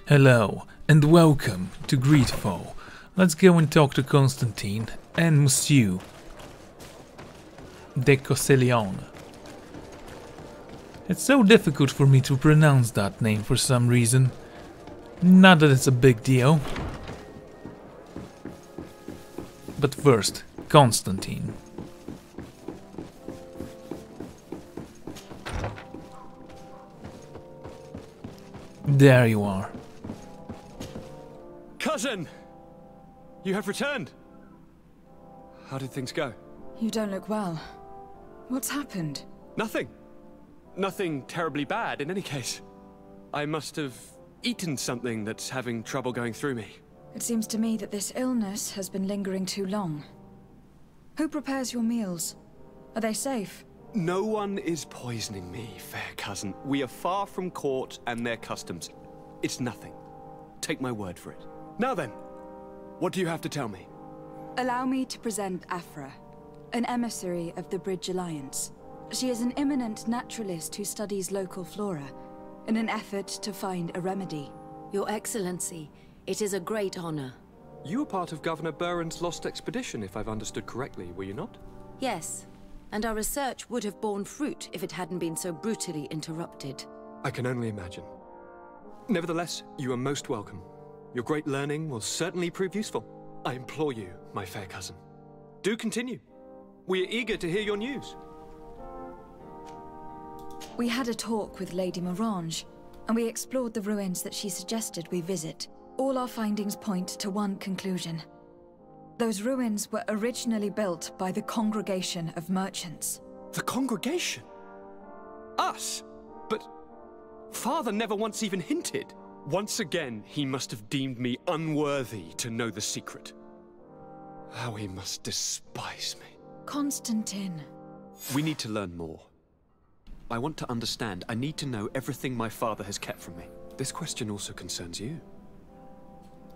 Hello, and welcome to GreedFall. Let's go and talk to Constantine and Monsieur de Cosselion. It's so difficult for me to pronounce that name for some reason. Not that it's a big deal. But first, Constantine. There you are. Cousin! You have returned! How did things go? You don't look well. What's happened? Nothing. Nothing terribly bad in any case. I must have eaten something that's having trouble going through me. It seems to me that this illness has been lingering too long. Who prepares your meals? Are they safe? No one is poisoning me, fair cousin. We are far from court and their customs. It's nothing. Take my word for it. Now then, what do you have to tell me? Allow me to present Afra, an emissary of the Bridge Alliance. She is an eminent naturalist who studies local flora, in an effort to find a remedy. Your Excellency, it is a great honor. You were part of Governor Buren's lost expedition, if I've understood correctly, were you not? Yes, and our research would have borne fruit if it hadn't been so brutally interrupted. I can only imagine. Nevertheless, you are most welcome. Your great learning will certainly prove useful. I implore you, my fair cousin. Do continue. We are eager to hear your news. We had a talk with Lady Morange, and we explored the ruins that she suggested we visit. All our findings point to one conclusion. Those ruins were originally built by the Congregation of Merchants. The Congregation? Us? But Father never once even hinted. Once again, he must have deemed me unworthy to know the secret. How he must despise me. Constantine. We need to learn more. I want to understand. I need to know everything my father has kept from me. This question also concerns you.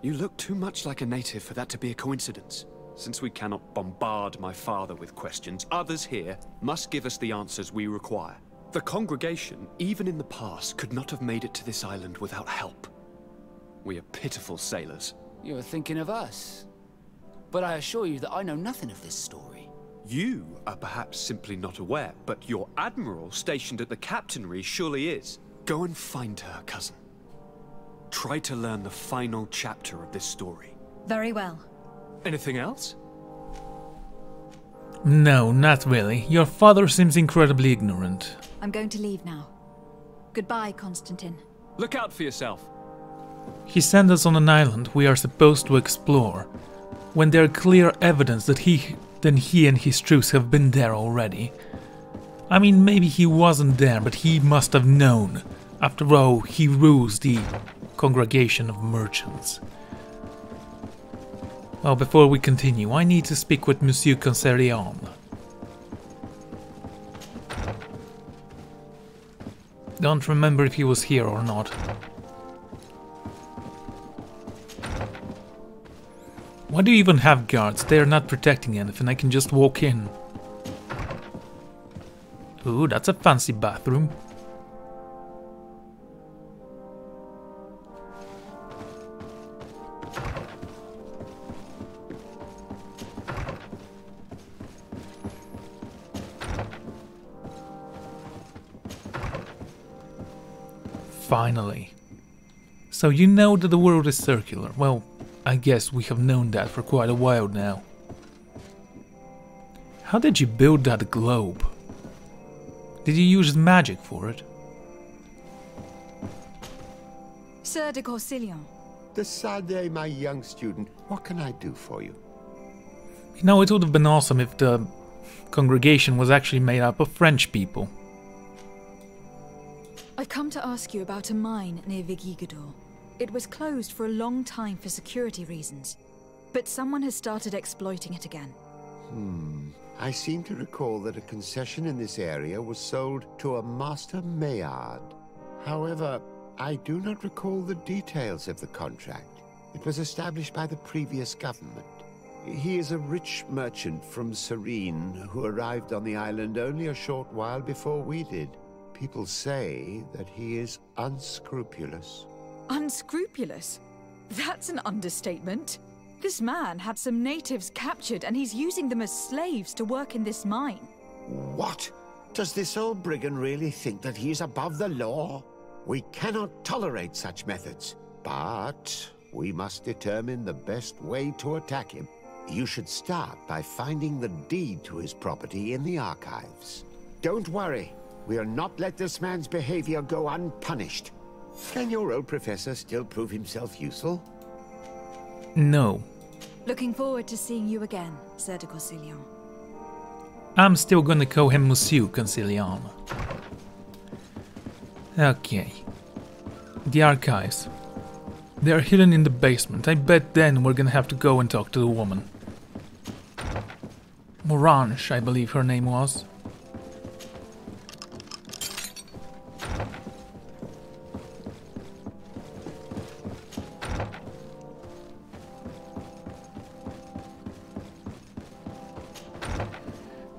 You look too much like a native for that to be a coincidence. Since we cannot bombard my father with questions, others here must give us the answers we require. The congregation, even in the past, could not have made it to this island without help. We are pitiful sailors. You are thinking of us. But I assure you that I know nothing of this story. You are perhaps simply not aware, but your admiral stationed at the captainry surely is. Go and find her, cousin. Try to learn the final chapter of this story. Very well. Anything else? No, not really. Your father seems incredibly ignorant. I'm going to leave now. Goodbye, Constantine. Look out for yourself. He sent us on an island we are supposed to explore, when there are clear evidence that he and his troops have been there already. I mean, maybe he wasn't there, but he must have known. After all, he rules the Congregation of Merchants. Well, before we continue, I need to speak with Monsieur Cosselion. Don't remember if he was here or not. Why do you even have guards? They are not protecting anything, I can just walk in. Ooh, that's a fancy bathroom. Finally. So you know that the world is circular. Well, I guess we have known that for quite a while now. How did you build that globe? Did you use magic for it? Sir de Cosselion. The Sardet, my young student. What can I do for you? You know, it would have been awesome if the congregation was actually made up of French people. I've come to ask you about a mine near Vigigador. It was closed for a long time for security reasons, but someone has started exploiting it again. I seem to recall that a concession in this area was sold to a Master Maillard. However, I do not recall the details of the contract. It was established by the previous government. He is a rich merchant from Serene who arrived on the island only a short while before we did. People say that he is unscrupulous. Unscrupulous? That's an understatement. This man had some natives captured and he's using them as slaves to work in this mine. What? Does this old brigand really think that he is above the law? We cannot tolerate such methods, but we must determine the best way to attack him. You should start by finding the deed to his property in the archives. Don't worry, we'll not let this man's behavior go unpunished. Can your old professor still prove himself useful? No. Looking forward to seeing you again, Sir de Concilion. I'm still gonna call him Monsieur Concilion. Okay. The archives. They're hidden in the basement. I bet then we're gonna have to go and talk to the woman. Morange, I believe her name was.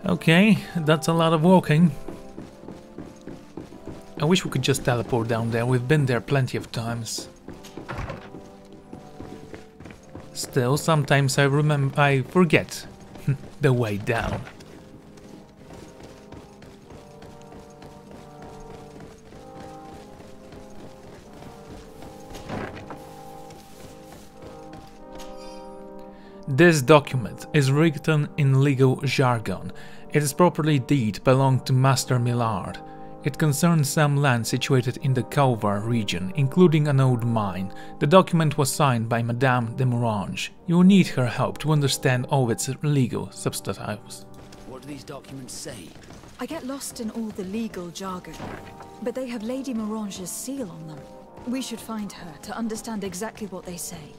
Okay, that's a lot of walking. I wish we could just teleport down there. We've been there plenty of times. Still, sometimes I forget the way down. This document is written in legal jargon. Its property deed belonged to Master Millard. It concerns some land situated in the Calvar region, including an old mine. The document was signed by Madame de Morange. You will need her help to understand all its legal substantives. What do these documents say? I get lost in all the legal jargon, but they have Lady Morange's seal on them. We should find her to understand exactly what they say.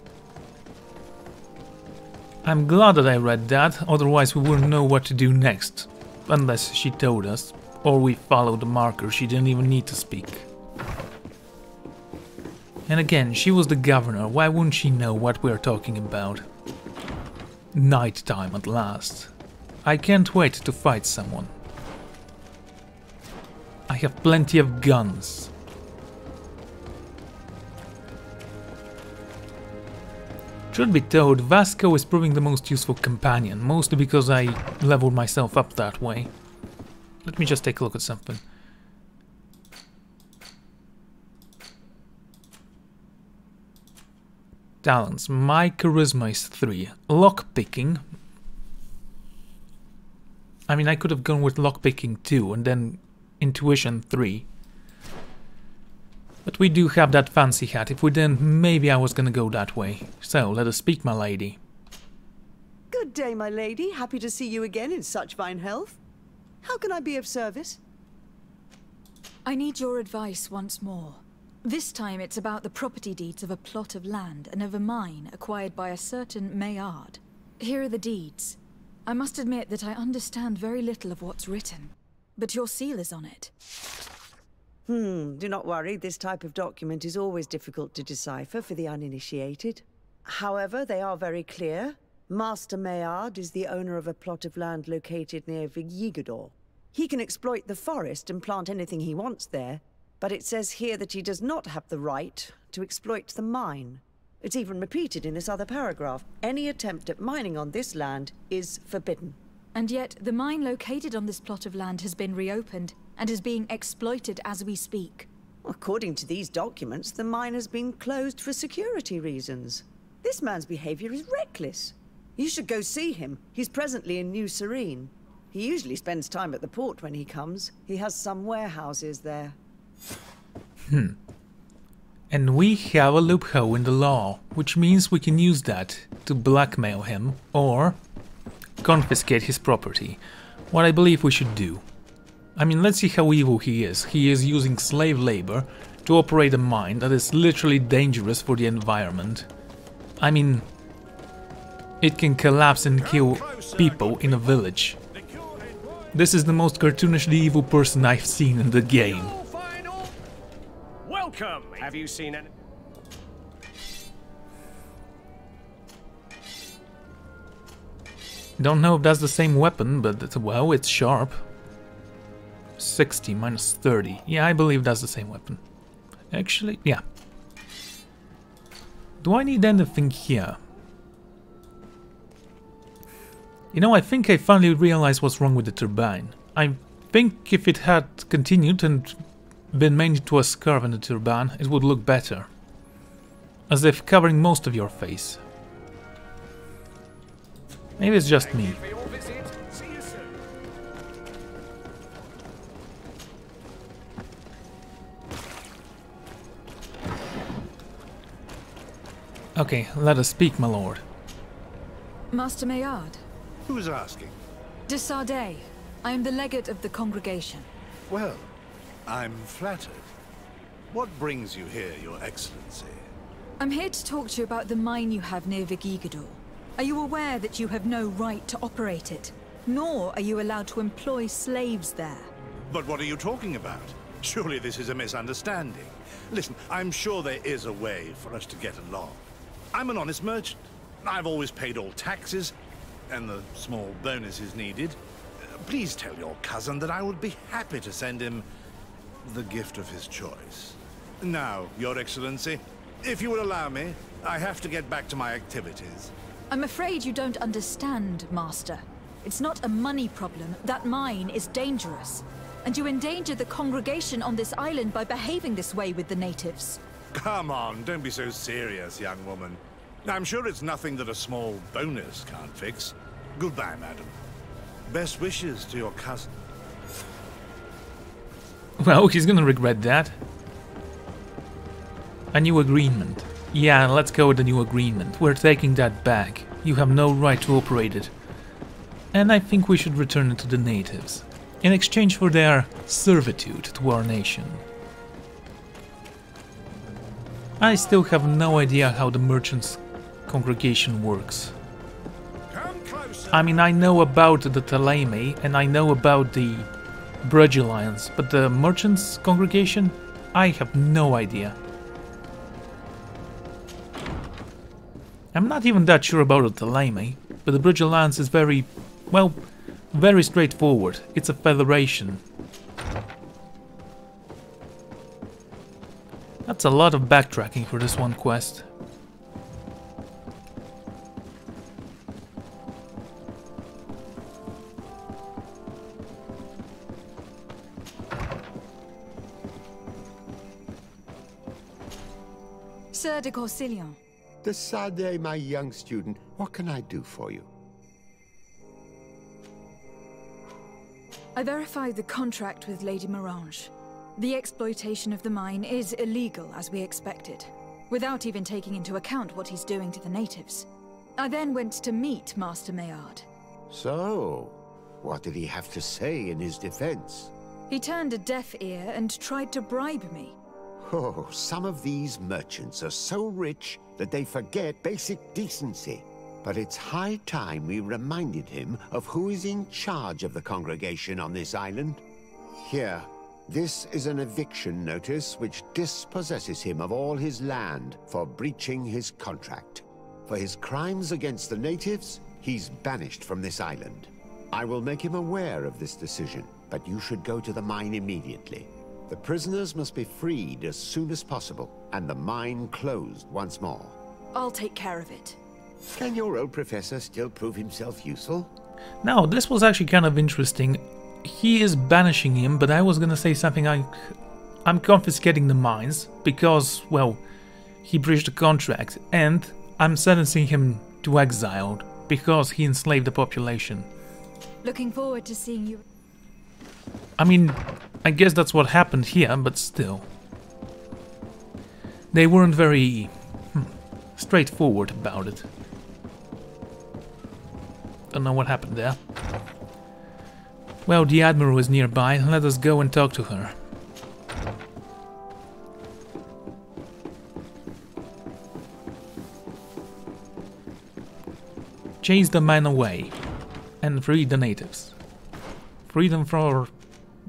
I'm glad that I read that, otherwise we wouldn't know what to do next. Unless she told us. Or we followed the marker, she didn't even need to speak. And again, she was the governor, why wouldn't she know what we're talking about? Night time at last. I can't wait to fight someone. I have plenty of guns. Truth be told, Vasco is proving the most useful companion, mostly because I leveled myself up that way. Let me just take a look at something. Talents. My charisma is 3. Lockpicking. I mean, I could have gone with lockpicking 2 and then intuition 3. But we do have that fancy hat. If we didn't, maybe I was gonna go that way. So, let us speak, my lady. Good day, my lady. Happy to see you again in such fine health. How can I be of service? I need your advice once more. This time it's about the property deeds of a plot of land and of a mine acquired by a certain Maillard. Here are the deeds. I must admit that I understand very little of what's written, but your seal is on it. Do not worry, this type of document is always difficult to decipher for the uninitiated. However, they are very clear. Master Maillard is the owner of a plot of land located near Vigigador. He can exploit the forest and plant anything he wants there, but it says here that he does not have the right to exploit the mine. It's even repeated in this other paragraph. Any attempt at mining on this land is forbidden. And yet, the mine located on this plot of land has been reopened and is being exploited as we speak. According to these documents, the mine has been closed for security reasons. This man's behavior is reckless. You should go see him. He's presently in New Serene. He usually spends time at the port when he comes. He has some warehouses there. And we have a loophole in the law, which means we can use that to blackmail him or confiscate his property. What I believe we should do. I mean, let's see how evil he is. He is using slave labor to operate a mine that is literally dangerous for the environment. I mean, it can collapse and kill people in a village. This is the most cartoonishly evil person I've seen in the game. Welcome! Have you seen it? Don't know if that's the same weapon, but well, it's sharp. 60 minus 30. Yeah, I believe that's the same weapon. Actually, yeah. Do I need anything here? You know, I think I finally realized what's wrong with the turbine. I think if it had continued and been made to a scarf in the turbine, it would look better. As if covering most of your face. Maybe it's just me. Okay, let us speak, my lord. Master Maillard. Who's asking? De Sardet. I am the legate of the congregation. Well, I'm flattered. What brings you here, Your Excellency? I'm here to talk to you about the mine you have near Vigigador. Are you aware that you have no right to operate it? Nor are you allowed to employ slaves there. But what are you talking about? Surely this is a misunderstanding. Listen, I'm sure there is a way for us to get along. I'm an honest merchant. I've always paid all taxes, and the small bonuses needed. Please tell your cousin that I would be happy to send him the gift of his choice. Now, Your Excellency, if you will allow me, I have to get back to my activities. I'm afraid you don't understand, Master. It's not a money problem. That mine is dangerous. And you endanger the congregation on this island by behaving this way with the natives. Come on, don't be so serious, young woman. I'm sure it's nothing that a small bonus can't fix. Goodbye, madam. Best wishes to your cousin. Well, he's gonna regret that. A new agreement. Yeah, let's go with the new agreement. We're taking that back. You have no right to operate it. And I think we should return it to the natives, in exchange for their servitude to our nation. I still have no idea how the merchants' congregation works. I mean, I know about the Taleme and I know about the Bridge Alliance, but the merchants' congregation? I have no idea. I'm not even that sure about the Taleme, but the Bridge Alliance is very, well, very straightforward. It's a federation. That's a lot of backtracking for this one quest. Sir de Corsillon. De Sardet, my young student, what can I do for you? I verified the contract with Lady Morange. The exploitation of the mine is illegal, as we expected, without even taking into account what he's doing to the natives. I then went to meet Master Maillard. So, what did he have to say in his defense? He turned a deaf ear and tried to bribe me. Oh, some of these merchants are so rich that they forget basic decency. But it's high time we reminded him of who is in charge of the congregation on this island. Here, this is an eviction notice which dispossesses him of all his land for breaching his contract. For his crimes against the natives, he's banished from this island. I will make him aware of this decision, but you should go to the mine immediately. The prisoners must be freed as soon as possible, and the mine closed once more. I'll take care of it. Can your old professor still prove himself useful? Now, this was actually kind of interesting. He is banishing him, but I was gonna say something like, I'm confiscating the mines because, well, he breached the contract, and I'm sentencing him to exile because he enslaved the population. Looking forward to seeing you. I mean, I guess that's what happened here, but still. They weren't very straightforward about it. Don't know what happened there. Well, the Admiral is nearby. Let us go and talk to her. Chase the men away and free the natives. Freedom for,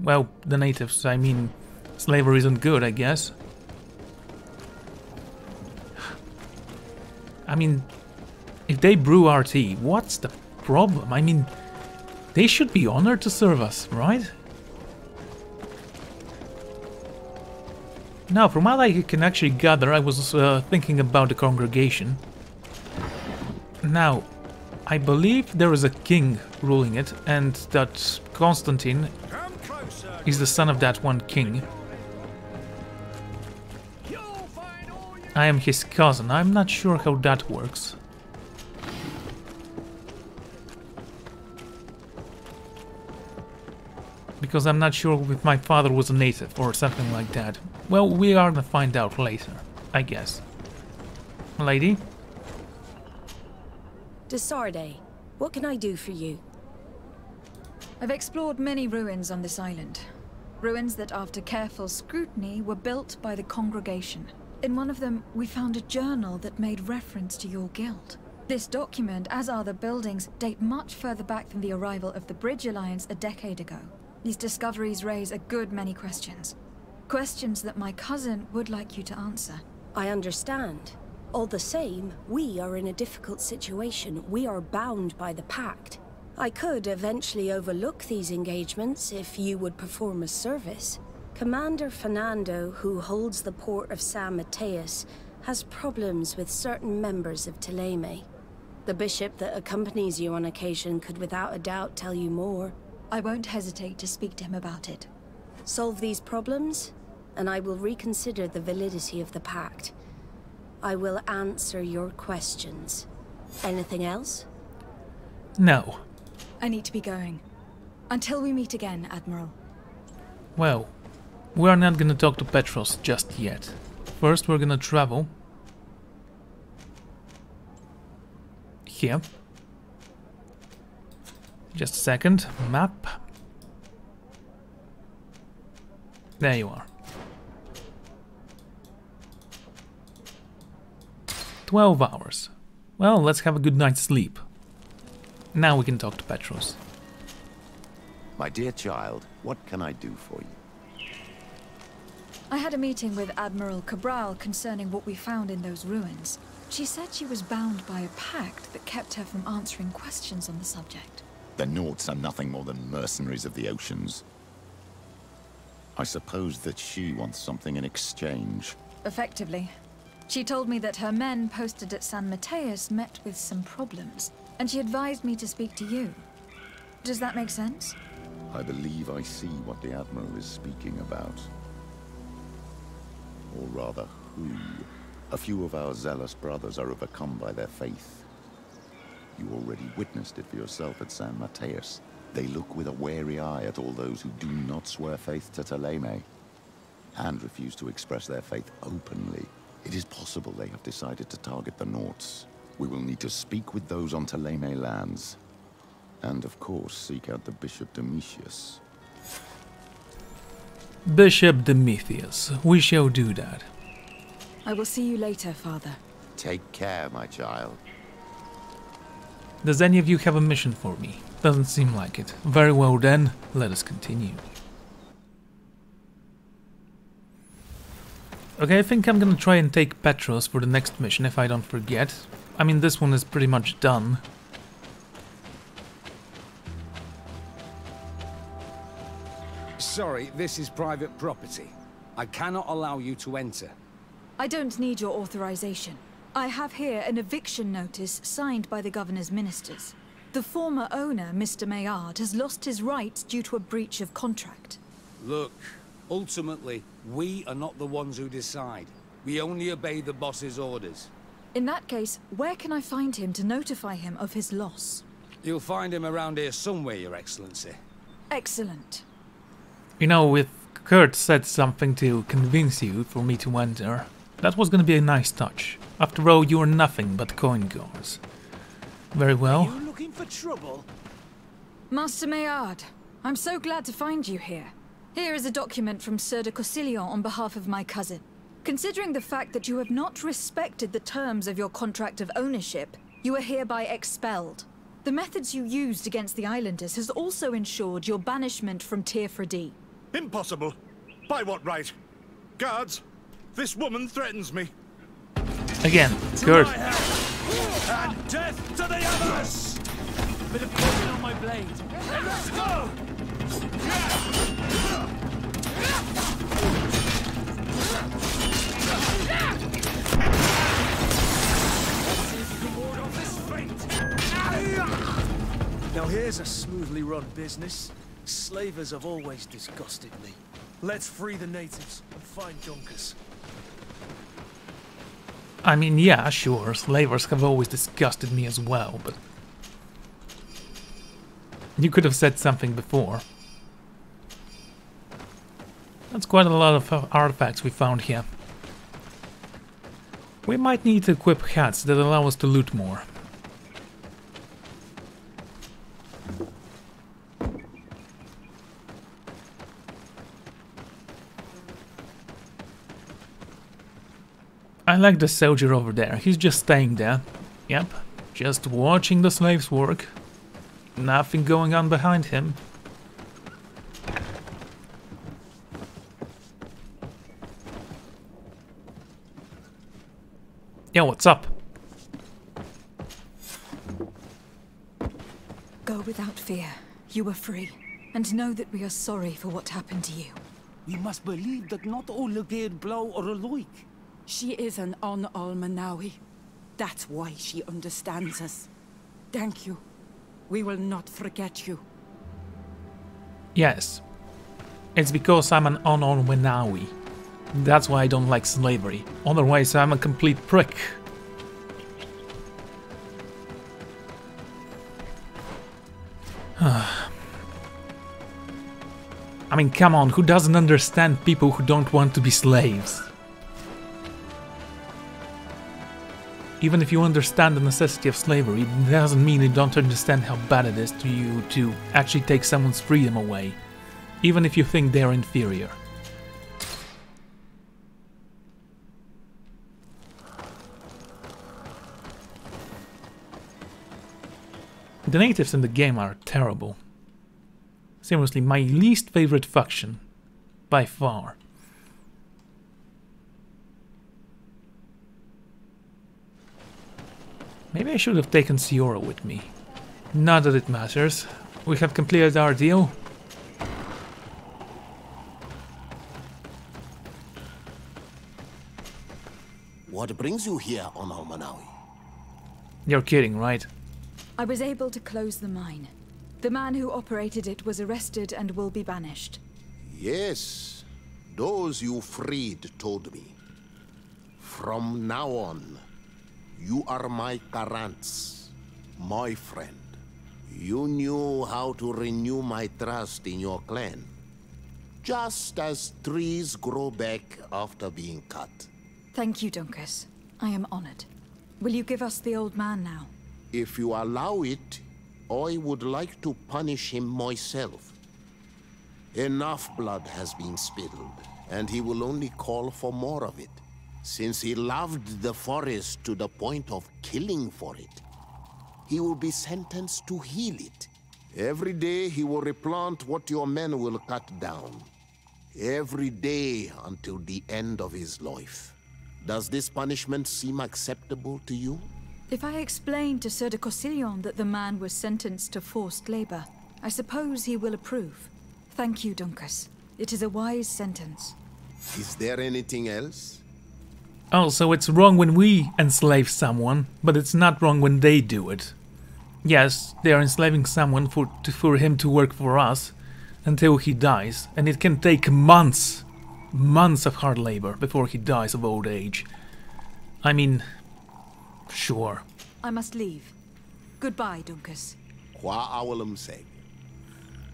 well, the natives. I mean, slavery isn't good, I guess. I mean, if they brew our tea, what's the problem? I mean, they should be honored to serve us, right? Now, from what I can actually gather, I was thinking about the congregation. Now, I believe there is a king ruling it, and that Constantine is the son of that one king. I am his cousin. I'm not sure how that works. Because I'm not sure if my father was a native or something like that. Well, we are gonna find out later, I guess. Lady? To Sardet, what can I do for you? I've explored many ruins on this island. Ruins that, after careful scrutiny, were built by the congregation. In one of them, we found a journal that made reference to your guild. This document, as are the buildings, date much further back than the arrival of the Bridge Alliance a decade ago. These discoveries raise a good many questions. Questions that my cousin would like you to answer. I understand. All the same, we are in a difficult situation. We are bound by the pact. I could eventually overlook these engagements if you would perform a service. Commander Fernando, who holds the port of San Mateus, has problems with certain members of Thélème. The bishop that accompanies you on occasion could without a doubt tell you more. I won't hesitate to speak to him about it. Solve these problems, and I will reconsider the validity of the pact. I will answer your questions. Anything else? No. I need to be going. Until we meet again, Admiral. Well, we are not gonna talk to Petros just yet. First, we're gonna travel here. Just a second. Map. There you are. 12 hours. Well, let's have a good night's sleep. Now we can talk to Petros. My dear child, what can I do for you? I had a meeting with Admiral Cabral concerning what we found in those ruins. She said she was bound by a pact that kept her from answering questions on the subject. The Nauts are nothing more than mercenaries of the oceans. I suppose that she wants something in exchange. Effectively. She told me that her men posted at San Mateus met with some problems, and she advised me to speak to you. Does that make sense? I believe I see what the Admiral is speaking about. Or rather, who. A few of our zealous brothers are overcome by their faith. You already witnessed it for yourself at San Mateus. They look with a wary eye at all those who do not swear faith to Thélème, and refuse to express their faith openly. It is possible they have decided to target the Nauts. We will need to speak with those on Thélème lands, and of course seek out the Bishop Domitius. Bishop Demetrius, we shall do that. I will see you later, Father. Take care, my child. Does any of you have a mission for me? Doesn't seem like it. Very well then, let us continue. Okay, I think I'm gonna try and take Petros for the next mission if I don't forget. I mean, this one is pretty much done. Sorry, this is private property. I cannot allow you to enter. I don't need your authorization. I have here an eviction notice signed by the governor's ministers. The former owner, Mr. Maillard, has lost his rights due to a breach of contract. Look, ultimately, we are not the ones who decide. We only obey the boss's orders. In that case, where can I find him to notify him of his loss? You'll find him around here somewhere, Your Excellency. Excellent. You know, if Kurt said something to convince you for me to enter, that was gonna be a nice touch. After all, you are nothing but coin goers. Very well. Are you looking for trouble? Master Maillard, I'm so glad to find you here. Here is a document from Sieur de Cossillon on behalf of my cousin. Considering the fact that you have not respected the terms of your contract of ownership, you are hereby expelled. The methods you used against the islanders has also ensured your banishment from Tir-Fradee. Impossible. By what right? Guards, this woman threatens me. Again, Kurt. And death to the others! Bit of poison on my blade. Let's go! Now here's a smoothly run business. Slavers have always disgusted me. Let's free the natives and find Dunkers. I mean, yeah, sure, slavers have always disgusted me as well, but... You could have said something before. That's quite a lot of artifacts we found here. We might need to equip hats that allow us to loot more. I like the soldier over there. He's just staying there. Yep, just watching the slaves work. Nothing going on behind him. Yeah, what's up? Go without fear. You are free. And know that we are sorry for what happened to you. We must believe that not all Legate Blow are alike. She is an Al-Manawi. That's why she understands us. Thank you. We will not forget you. Yes. It's because I'm an Al-Manawi. That's why I don't like slavery. Otherwise, I'm a complete prick. I mean, come on, who doesn't understand people who don't want to be slaves? Even if you understand the necessity of slavery, it doesn't mean you don't understand how bad it is to you to actually take someone's freedom away, even if you think they're inferior. The natives in the game are terrible. Seriously, my least favorite faction, by far. Maybe I should have taken Siora with me. Not that it matters. We have completed our deal. What brings you here on Al-Manawi? You're kidding, right? I was able to close the mine. The man who operated it was arrested and will be banished. Yes, those you freed told me. From now on, you are my Karants, my friend. You knew how to renew my trust in your clan. Just as trees grow back after being cut. Thank you, Dunkers. I am honored. Will you give us the old man now? If you allow it, I would like to punish him myself. Enough blood has been spilled, and he will only call for more of it. Since he loved the forest to the point of killing for it, he will be sentenced to heal it. Every day he will replant what your men will cut down. Every day until the end of his life. Does this punishment seem acceptable to you? If I explain to Sir de Cossillon that the man was sentenced to forced labor, I suppose he will approve. Thank you, Dunkers. It is a wise sentence. Is there anything else? Oh, so it's wrong when we enslave someone, but it's not wrong when they do it. Yes, they are enslaving someone for him to work for us until he dies, and it can take months of hard labor before he dies of old age. I mean, sure. I must leave. Goodbye, Dunkers. Qua awalum seg.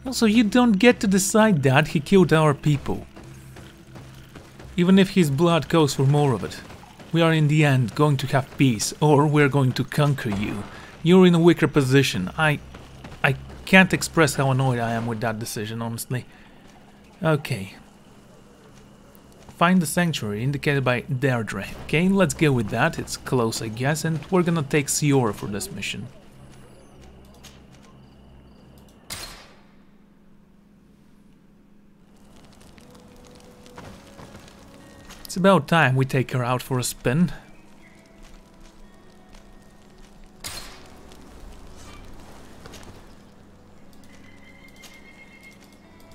Also, you don't get to decide that he killed our people. Even if his blood goes for more of it. We are in the end going to have peace, or we're going to conquer you. You're in a weaker position. I can't express how annoyed I am with that decision, honestly. Okay. Find the sanctuary indicated by Deirdre. Okay, let's go with that. It's close, I guess, and we're gonna take Siora for this mission. It's about time we take her out for a spin.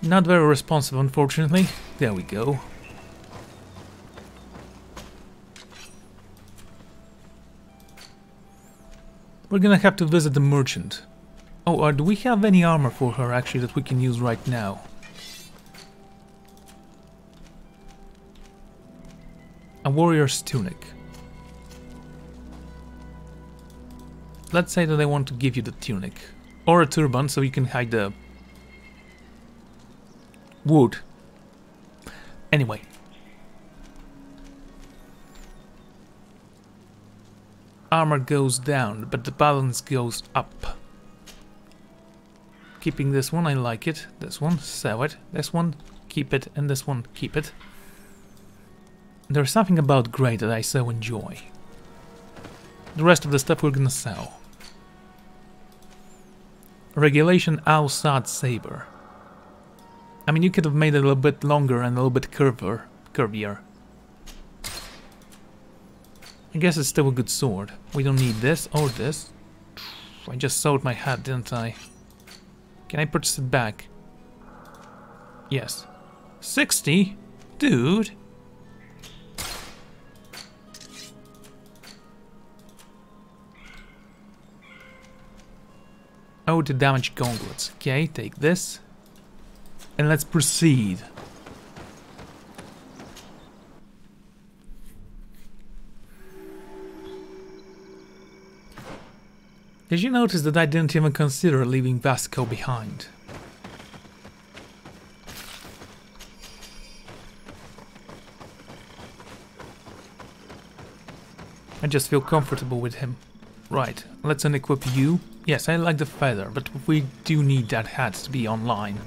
Not very responsive, unfortunately. There we go. We're gonna have to visit the merchant. Oh, do we have any armor for her actually that we can use right now? A warrior's tunic. Let's say that I want to give you the tunic. Or a turban so you can hide the wood. Anyway. Armor goes down, but the balance goes up. Keeping this one, I like it. This one, sell it. This one, keep it. And this one, keep it. There's something about grey that I so enjoy. The rest of the stuff we're gonna sell. Regulation Al-Sad Saber. I mean, you could have made it a little bit longer and a little bit curvier. I guess it's still a good sword. We don't need this or this. I just sold my hat, didn't I? Can I purchase it back? Yes. 60? Dude! Oh, the damaged gauntlets. Okay, take this. And let's proceed. Did you notice that I didn't even consider leaving Vasco behind? I just feel comfortable with him. Right, let's unequip you. Yes, I like the feather, but we do need that hat to be online.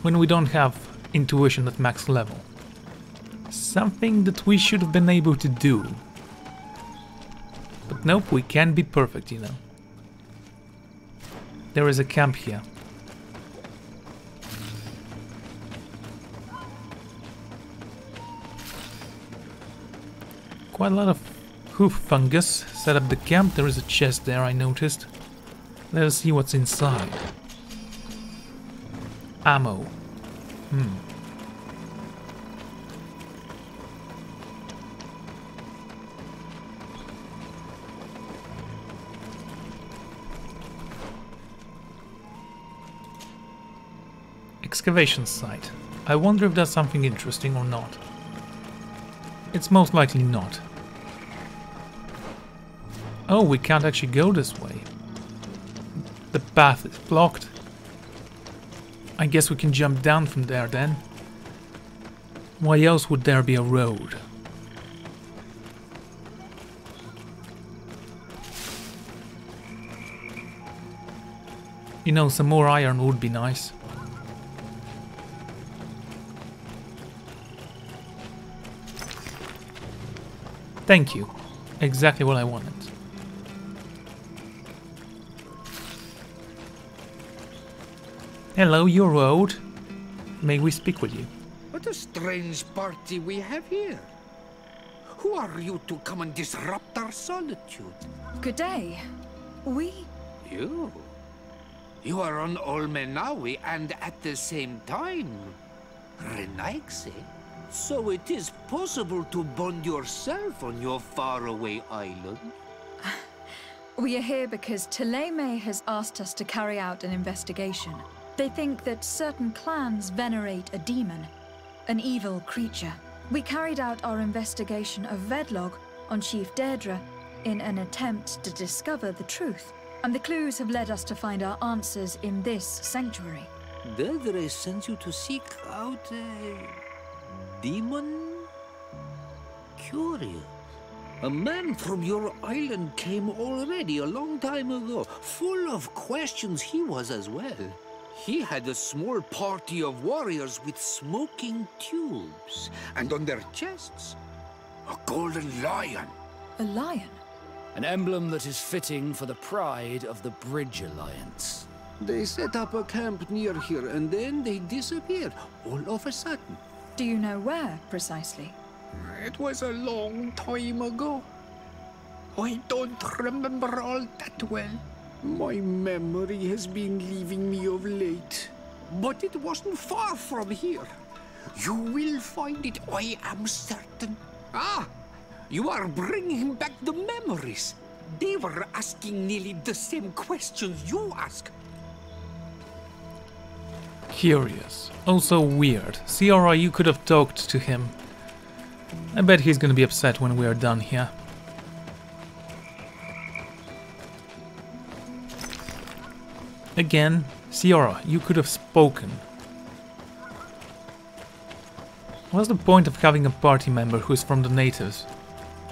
When we don't have intuition at max level. Something that we should have been able to do. But nope, we can't be perfect, you know. There is a camp here. Quite a lot of hoof fungus set up the camp. There is a chest there, I noticed. Let us see what's inside. Ammo. Excavation site. I wonder if that's something interesting or not. It's most likely not. Oh, we can't actually go this way. The path is blocked. I guess we can jump down from there then. Why else would there be a road? You know, some more iron would be nice. Thank you. Exactly what I wanted. Hello, you're old. May we speak with you? What a strange party we have here. Who are you to come and disrupt our solitude? Good day. You? You are on Olmenawi and at the same time, Renaigse. So it is possible to bond yourself on your faraway island? We are here because Thélème has asked us to carry out an investigation. They think that certain clans venerate a demon, an evil creature. We carried out our investigation of Vedlog on Chief Deirdre in an attempt to discover the truth. And the clues have led us to find our answers in this sanctuary. Deirdre sent you to seek out a demon? Curious. A man from your island came already a long time ago. Full of questions he was as well. He had a small party of warriors with smoking tubes. And on their chests, a golden lion. A lion? An emblem that is fitting for the pride of the Bridge Alliance. They set up a camp near here and then they disappeared all of a sudden. Do you know where, precisely? It was a long time ago. I don't remember all that well. My memory has been leaving me of late. But it wasn't far from here. You will find it, I am certain. Ah! You are bringing back the memories. They were asking nearly the same questions you ask. Curious. Also weird. Ciara, you could have talked to him. I bet he's gonna be upset when we are done here. Again, Ciara, you could have spoken. What's the point of having a party member who's from the natives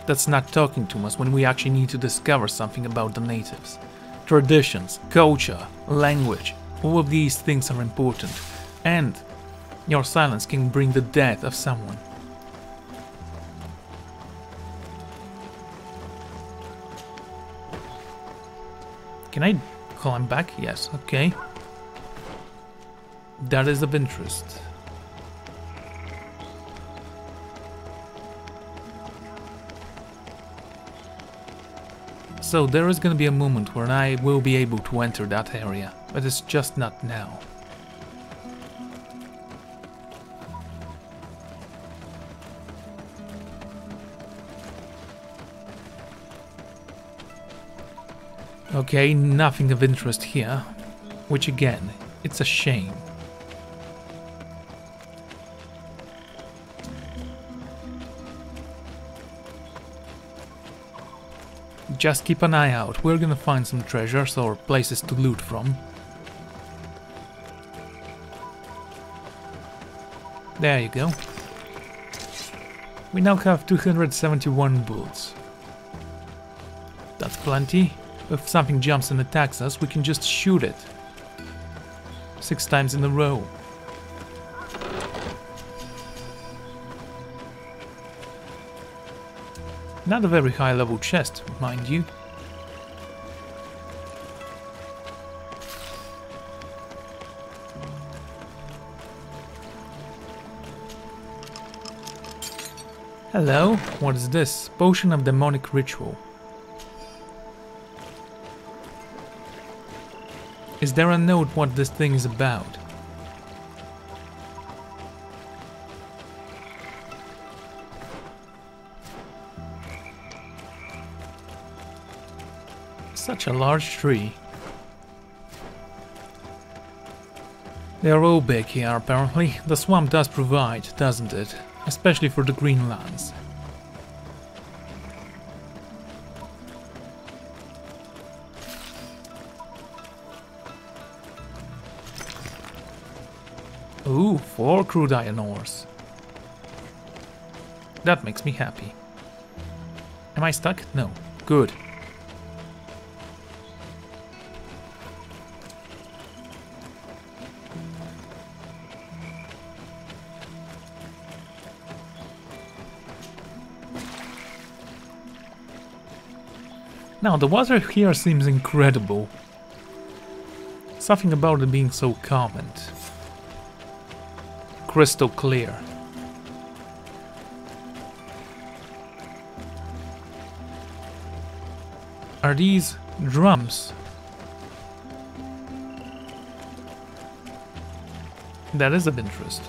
that's not talking to us when we actually need to discover something about the natives? Traditions, culture, language, all of these things are important, and your silence can bring the death of someone. Can I climb back? Yes, okay. That is of interest. So there is going to be a moment where I will be able to enter that area, but it's just not now. Okay, nothing of interest here, which again, it's a shame. Just keep an eye out, we're gonna find some treasures or places to loot from. There you go. We now have 271 bullets. That's plenty. If something jumps and attacks us, we can just shoot it. 6 times in a row. Not a very high level chest, mind you. Hello, what is this? Potion of demonic ritual. Is there a note what this thing is about? Such a large tree. They are all big here, apparently. The swamp does provide, doesn't it? Especially for the green lands. Ooh, 4 crude iron ores. That makes me happy. Am I stuck? No. Good. Now, the water here seems incredible. Something about it being so calm and crystal clear. Are these drums? That is of interest.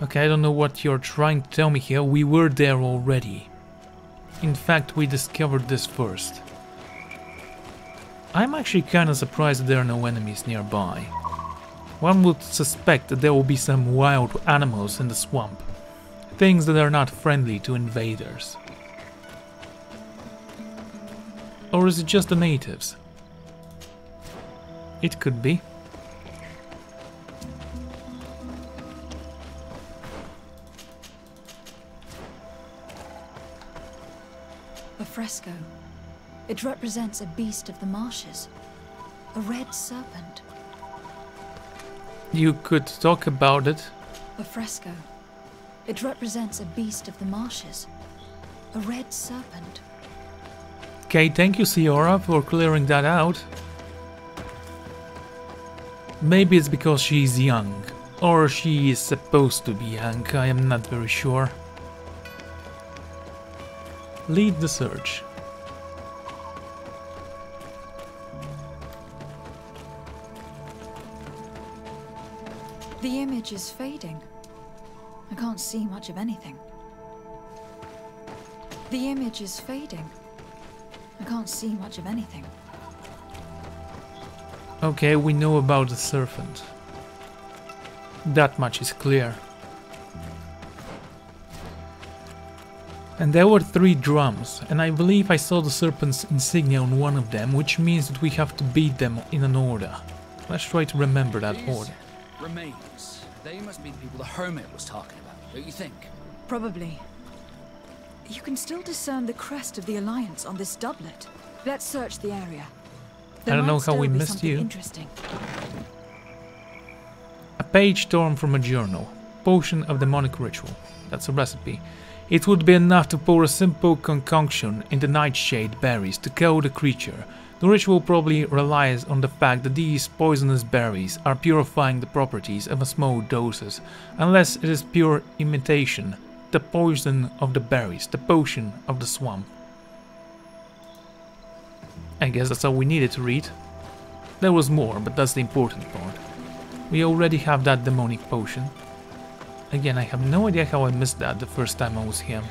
Okay, I don't know what you're trying to tell me here. We were there already. In fact, we discovered this first. I'm actually kinda surprised that there are no enemies nearby. One would suspect that there will be some wild animals in the swamp. Things that are not friendly to invaders. Or is it just the natives? It could be. A fresco. It represents a beast of the marshes. A red serpent. You could talk about it. A fresco. It represents a beast of the marshes. A red serpent. Okay, thank you, Ciara, for clearing that out. Maybe it's because she's young. Or she is supposed to be young, I am not very sure. Lead the search. The image is fading. I can't see much of anything. The image is fading. I can't see much of anything. Okay, we know about the serpent. That much is clear. And there were 3 drums, and I believe I saw the serpent's insignia on one of them, which means that we have to beat them in an order. Let's try to remember that order. Remains. They must be the people the hermit was talking about, don't you think? Probably. You can still discern the crest of the Alliance on this doublet. Let's search the area. I don't know how we missed you. Interesting. A page torn from a journal. Potion of demonic ritual. That's a recipe. It would be enough to pour a simple concoction in the nightshade berries to kill the creature. The ritual probably relies on the fact that these poisonous berries are purifying the properties of small doses, unless it is pure imitation. The poison of the berries, the potion of the swamp. I guess that's all we needed to read. There was more, but that's the important part. We already have that demonic potion. Again, I have no idea how I missed that the first time I was here.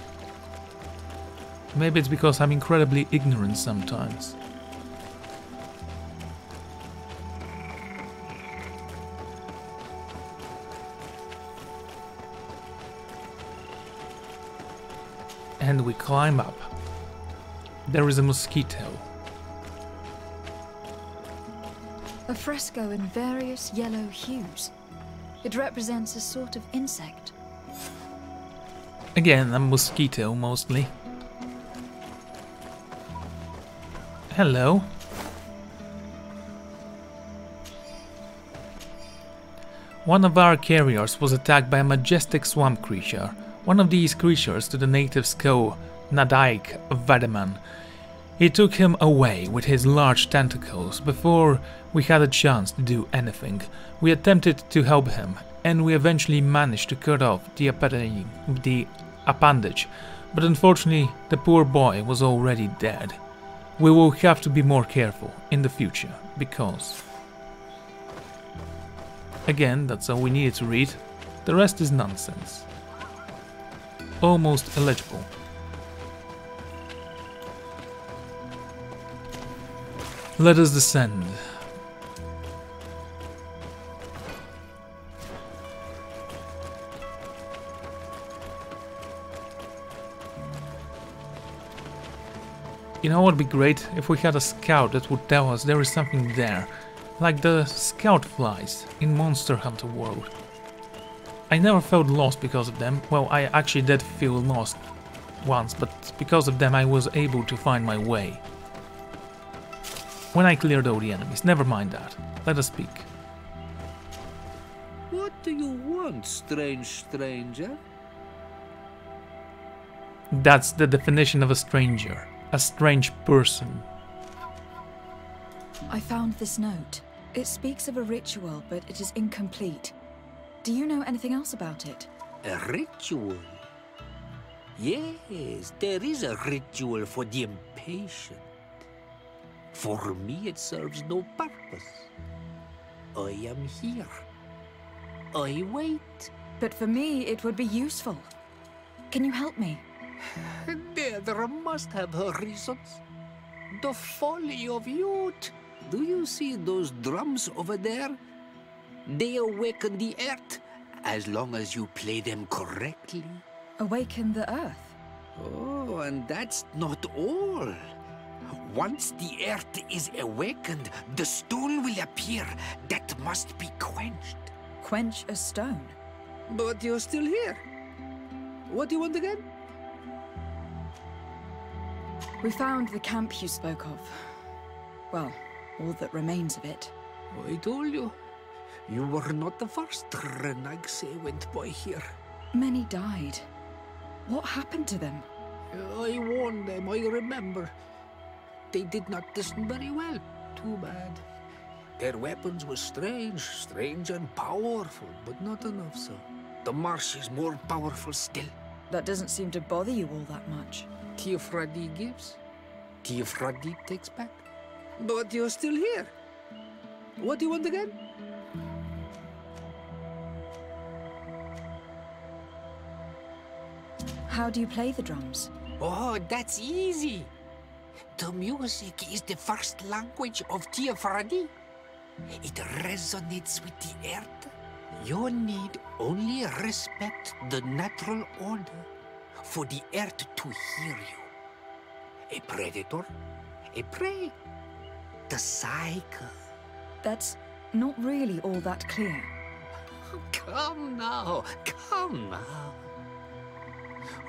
Maybe it's because I'm incredibly ignorant sometimes. And we climb up. There is a mosquito. A fresco in various yellow hues. It represents a sort of insect. Again, a mosquito mostly. Hello. One of our carriers was attacked by a majestic swamp creature. One of these creatures to the natives call Nadaik Vadaman. He took him away with his large tentacles before we had a chance to do anything. We attempted to help him, and we eventually managed to cut off the appendage, but unfortunately the poor boy was already dead. We will have to be more careful in the future, because... Again, that's all we needed to read. The rest is nonsense. Almost illegible. Let us descend. You know what would be great? If we had a scout that would tell us there is something there. Like the scout flies in Monster Hunter World. I never felt lost because of them. Well, I actually did feel lost once, but because of them I was able to find my way. When I cleared all the enemies. Never mind that. Let us speak. What do you want, strange stranger? That's the definition of a stranger. A strange person. I found this note. It speaks of a ritual, but it is incomplete. Do you know anything else about it? A ritual? Yes, there is a ritual for the impatient. For me, it serves no purpose. I am here. I wait. But for me, it would be useful. Can you help me? There must have her reasons. The folly of youth. Do you see those drums over there? They awaken the earth, as long as you play them correctly. Awaken the earth? Oh, and that's not all. Once the earth is awakened, the stone will appear that must be quenched. Quench a stone? But you're still here. What do you want again? We found the camp you spoke of. Well, all that remains of it. I told you. You were not the first Renagse went by here. Many died. What happened to them? I warned them, I remember. They did not listen very well. Too bad. Their weapons were strange and powerful, but not enough so. The marsh is more powerful still. That doesn't seem to bother you all that much. Teofradi gives, Teofradi takes back. But you're still here. What do you want again? How do you play the drums? Oh, that's easy. The music is the first language of Iliavi. It resonates with the earth. You need only respect the natural order for the earth to hear you. A predator, a prey, the cycle. That's not really all that clear. Come now, come now.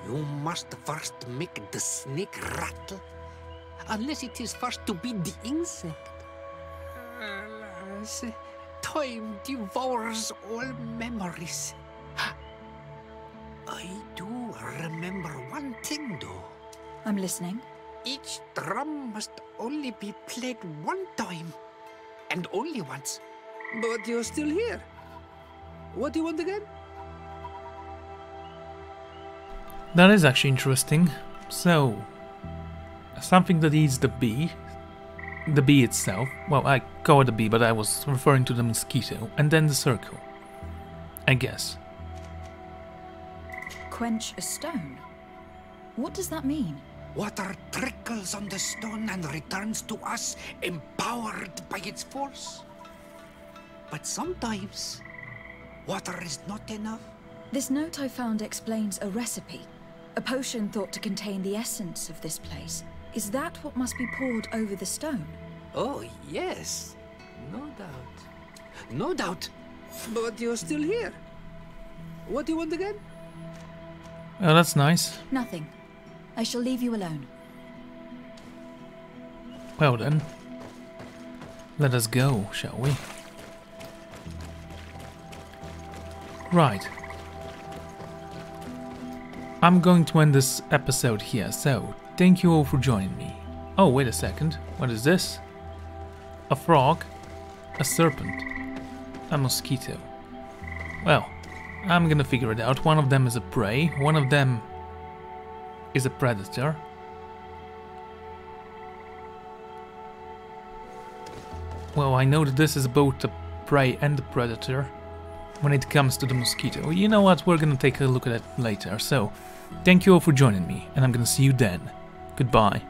You must first make the snake rattle, unless it is first to beat the insect. Alas, time devours all memories. I do remember one thing, though. I'm listening. Each drum must only be played one time, and only once. But you're still here. What do you want again? That is actually interesting. So, something that eats the bee itself. Well, I call it a bee, but I was referring to the mosquito. And then the circle, I guess. Quench a stone? What does that mean? Water trickles on the stone and returns to us, empowered by its force. But sometimes, water is not enough. This note I found explains a recipe. A potion thought to contain the essence of this place. Is that what must be poured over the stone? Oh, yes. No doubt. No doubt. But you're still here. What do you want again? Oh, that's nice. Nothing. I shall leave you alone. Well then, let us go, shall we? Right. I'm going to end this episode here, so thank you all for joining me. Oh, wait a second. What is this? A frog? A serpent? A mosquito? Well, I'm gonna figure it out. One of them is a prey, one of them is a predator. Well, I know that this is both the prey and the predator when it comes to the mosquito. You know what, we're gonna take a look at it later. So, thank you all for joining me, and I'm gonna see you then. Goodbye.